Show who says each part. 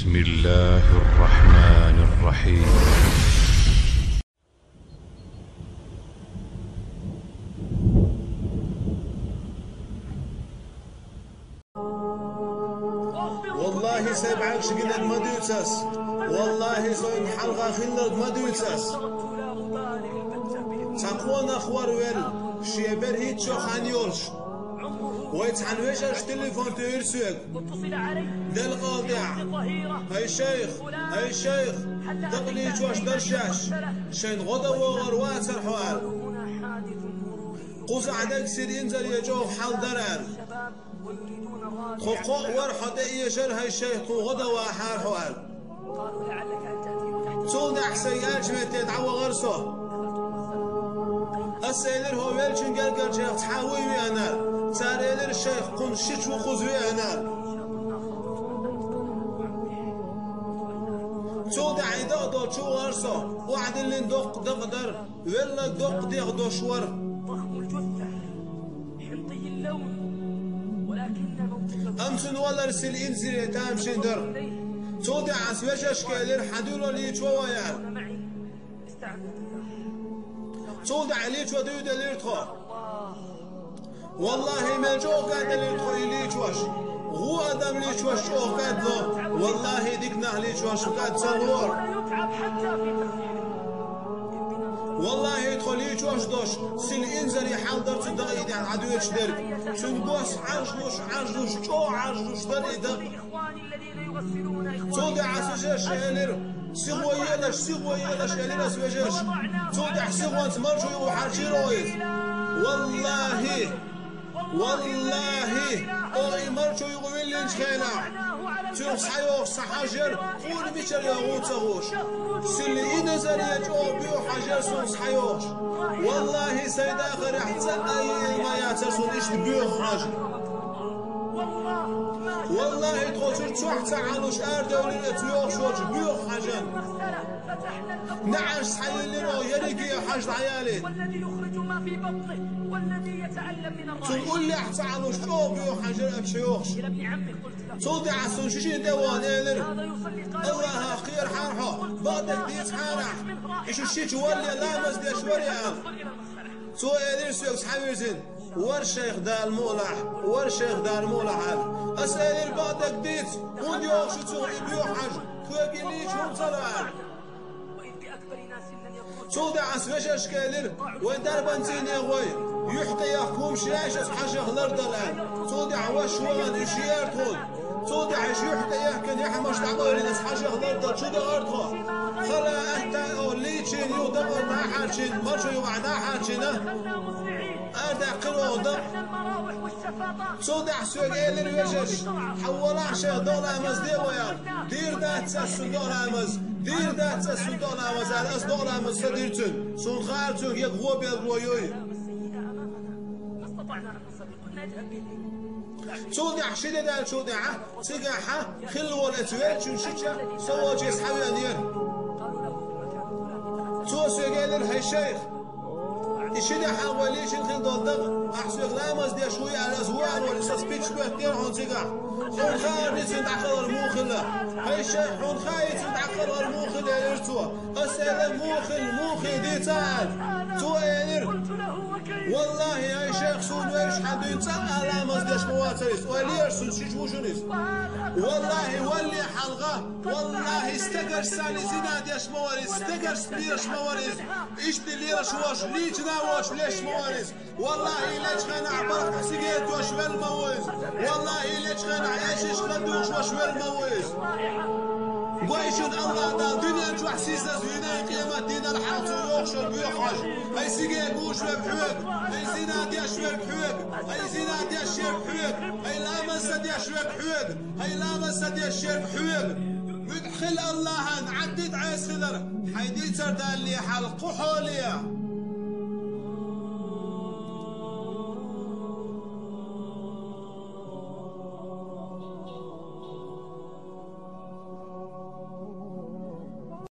Speaker 1: بسم الله الرحمن الرحيم.
Speaker 2: والله سيبعك شقلت ما دوتس، والله سوين حلقة خلت ما دوتس. تقوان أخوار ويل شيبر هيت شو خانيولش ويتحنويش تليفون تيرسوك دل قاطع. هاي شيخ هاي شيخ دقلي جواش درشاش شين غدا وغر واتر حوال قوز عدك سير ينزل يجوه حال درال خقوق ورحة يشر هاي الشيخ غدا وحال حوال تون أحسن أجمد تدعو غرسه السيلر هو ويلشن قال شيخ تحاوي ويانا ساريلر الشيخ قم شيش وخذ ويانا تون دعيدا دو شو غرسه وعد اللي ندق دقدر ولا دق ديغ دو شور أمسن ولا رسل إنزل تامشين در تودع عسوش أشكالير حدولو ليش ووايار تودع ليش ودود ليرتخو والله ما جو قاد ليرتخو ليش وش هو أدم ليش وش شو قاد له والله ديكنا ليش وش قاد صور والله يدخل يجوش دوش سل إنزل يحضر تدقيق عن عدوش درك تنقص عجلوش شو عجلوش دريدا تودع عسوش شالير سيغويلاش شالير اسوجاش تودع سيغوانت مرجو وحرشي رويز والله اوي مرجو يقول لي نشكينا تروح حيوخ صحاجر قول بيشر يغوت غوش سلي نزل يجو بيو حجر سوس حيوش والله سيد اخر احسن اي ما ياتسون ايش بيو حاجر والله تخوش تروح تعالوش اردولي تيوخ شوش بيو حاجر نعش حيلي رو يريقي حاج عيالي والذي يخرج ما في بطنه والذي يتعلم من الرعي تقول لي تعالوش شو بيو حاجر ابشيوخش صوتي عسون شيشي دوان إلر الله خير حارحو بعدك ديت حارح إيش الشيش ولي لامس دي شوريا سو إلر سوك سحويزين ورشيخ دا المولح أسألر بعدك ديت هون يوخش تسوي بيو حاج كوكي ليش هم صلاح صوتي عسوش أشكالر وين دربان زين يغوي يحتى يحكم شرايشة حاجة غلر دلان صوتي عواش وغن إشيار تون صوتي عش يحتى يحكن يحمش تعبير ناس حاجة غلر دل شو ده أرضها خلا أحتى أو ليتشين يودقوا دا حاجين مرشو يوعدا حاجينه أردا قلو ودق صوتي عسوك إيلر ويجش حولا عشا دولا أمز دي ويان دير دا تساسون دولا أمز دير دا تساسون دولا أمز الأس دولا أمز صديرتون سون خارتون يقوى بالرويوي صوتي عشيدة دا صوتي سيقاحة خلو الأتوال شو شيشة سوا جيس حوانير سوا سيقالر هاي شيخ إشيدة حواليش الخل دولدق أحسوك لامز دي شوية على زوان ولساس بيتش بيهتين حون سيقاح حون خار نسين تعقل الموخلة هاي شيخ حون خايت تعقل الموخلة يرتوى أسأل موخل دي تعال سوا ينير والله يا شيخ سون ويش حد يتسأل لامز ديش مواتريس وليش سون شيش وشنيس والله ولي حلقة والله استقر سالي زينا ديش مواريس استقر سبيش مواريس إيش دي ليش واش ليش ناوش ليش مواريس والله ليش خانا عبرك حسيقيت واش بالمويز والله ليش خانا عيشش خدوش واش بالمويز ويشون الله دا دنيا نجوح سيسا زوينا قيمة دين الحق ويوخشر بيوخش هاي سيقيا قوش بحوق هاي زينا دياش بحوق هاي زينا دياش بحوق هاي لامسة دياش بحوق هاي لامسة دياش بحوق مدخل الله عدد عيس خضر حيدي تردان لي حلق حوليا